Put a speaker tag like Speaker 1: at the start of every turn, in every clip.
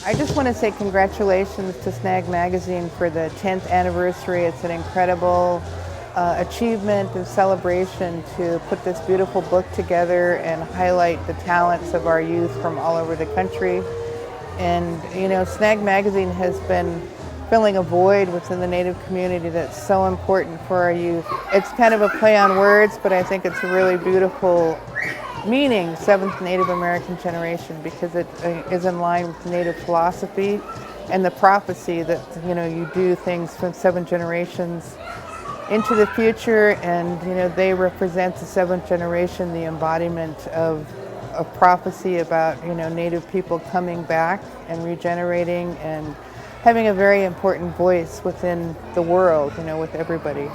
Speaker 1: I just want to say congratulations to SNAG Magazine for the 10th anniversary. It's an incredible achievement and celebration to put this beautiful book together and highlight the talents of our youth from all over the country. And you know, SNAG Magazine has been filling a void within the Native community that's so important for our youth. It's kind of a play on words, but I think it's a really beautiful meaning, seventh Native American generation, because it is in line with Native philosophy and the prophecy that, you know, you do things from 7 generations into the future, and you know, they represent the 7th generation, the embodiment of prophecy about, you know, Native people coming back and regenerating and having a very important voice within the world, you know, with everybody.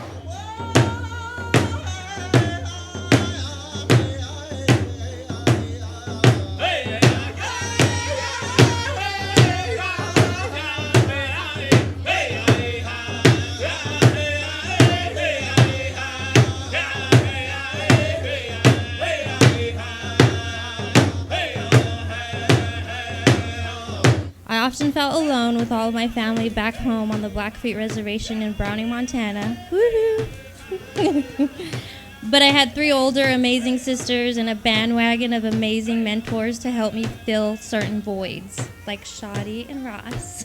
Speaker 2: I often felt alone with all of my family back home on the Blackfeet Reservation in Browning, Montana. Woohoo! But I had 3 older, amazing sisters and a bandwagon of amazing mentors to help me fill certain voids, like Shadi and Ross.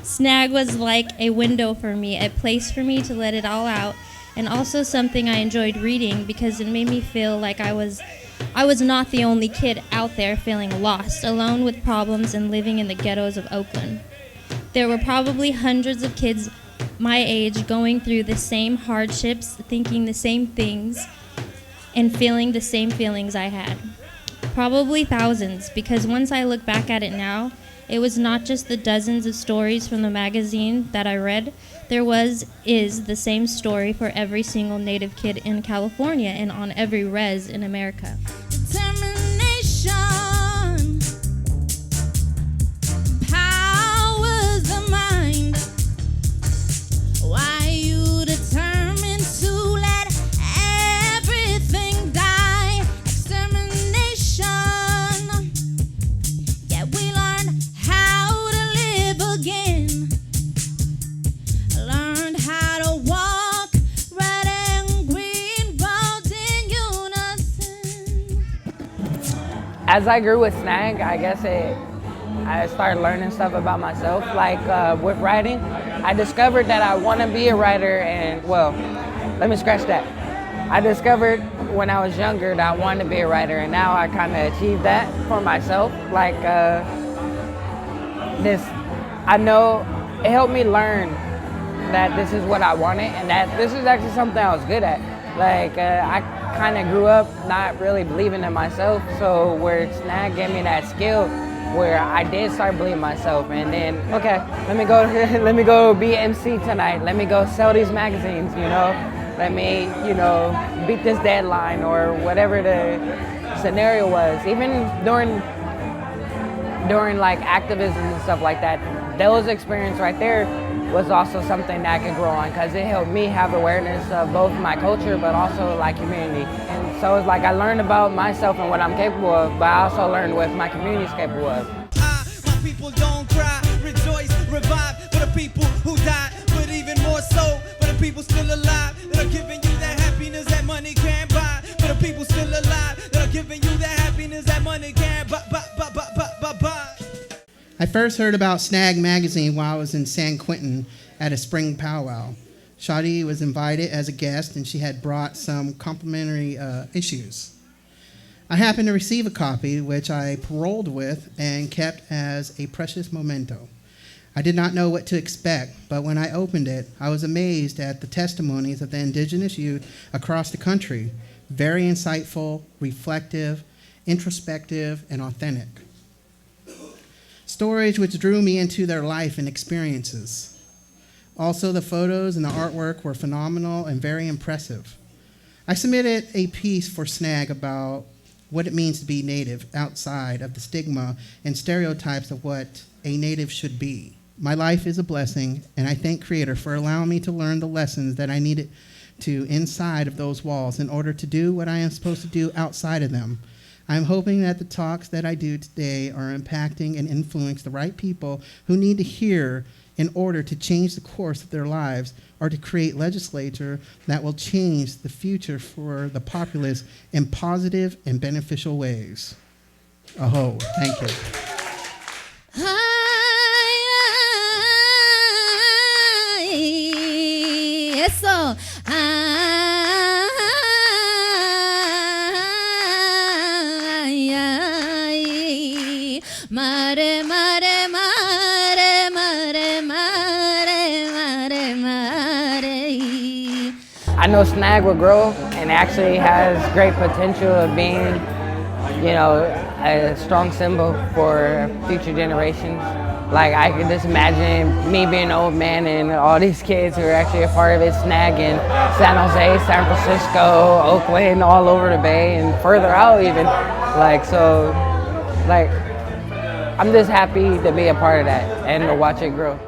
Speaker 2: SNAG was like a window for me, a place for me to let it all out, and also something I enjoyed reading because it made me feel like I was not the only kid out there feeling lost, alone with problems and living in the ghettos of Oakland. There were probably hundreds of kids my age going through the same hardships, thinking the same things, and feeling the same feelings I had. Probably thousands, because once I look back at it now, it was not just the dozens of stories from the magazine that I read. There is the same story for every single Native kid in California and on every res in America.
Speaker 3: Determination powers the mind. Why you determined to let everything die? Extermination. Yeah, we learned how to live again. Learned how to walk red and green, both in unison.
Speaker 4: As I grew with SNAG, I guess I started learning stuff about myself. Like with writing, I discovered that I want to be a writer, and well, let me scratch that. I discovered when I was younger that I wanted to be a writer, and now I kind of achieved that for myself. Like I know it helped me learn that this is what I wanted, and that this is actually something I was good at. Like I kind of grew up not really believing in myself, so where SNAG gave me that skill where I did start believing myself, and then okay, let me go be MC tonight. Let me go sell these magazines, you know. Let me, you know, beat this deadline or whatever the scenario was. Even during like activism and stuff like that, those experiences right there was also something that I could grow on, because it helped me have awareness of both my culture but also like community. And so it's like I learned about myself and what I'm capable of, but I also learned what my community is capable of.
Speaker 3: My people don't cry, rejoice, revive for the people who died, but even more so for the people still alive that are giving you that happiness that money can't buy. For the people still alive that are giving you that happiness that money can't buy.
Speaker 5: I first heard about SNAG magazine while I was in San Quentin at a spring powwow. Shadi was invited as a guest, and she had brought some complimentary issues. I happened to receive a copy, which I paroled with and kept as a precious memento. I did not know what to expect, but when I opened it, I was amazed at the testimonies of the indigenous youth across the country. Very insightful, reflective, introspective, and authentic. Stories which drew me into their life and experiences. Also, the photos and the artwork were phenomenal and very impressive. I submitted a piece for SNAG about what it means to be Native outside of the stigma and stereotypes of what a Native should be. My life is a blessing, and I thank Creator for allowing me to learn the lessons that I needed to inside of those walls in order to do what I am supposed to do outside of them. I'm hoping that the talks that I do today are impacting and influence the right people who need to hear in order to change the course of their lives or to create legislature that will change the future for the populace in positive and beneficial ways. Aho, thank you.
Speaker 2: Eso. Mare, mare, mare, mare, mare, mare, mare.
Speaker 4: I know SNAG will grow and actually has great potential of being, you know, a strong symbol for future generations. Like, I can just imagine me being an old man and all these kids who are actually a part of it, SNAG in San Jose, San Francisco, Oakland, all over the Bay, and further out even. Like, so, like, I'm just happy to be a part of that and to watch it grow.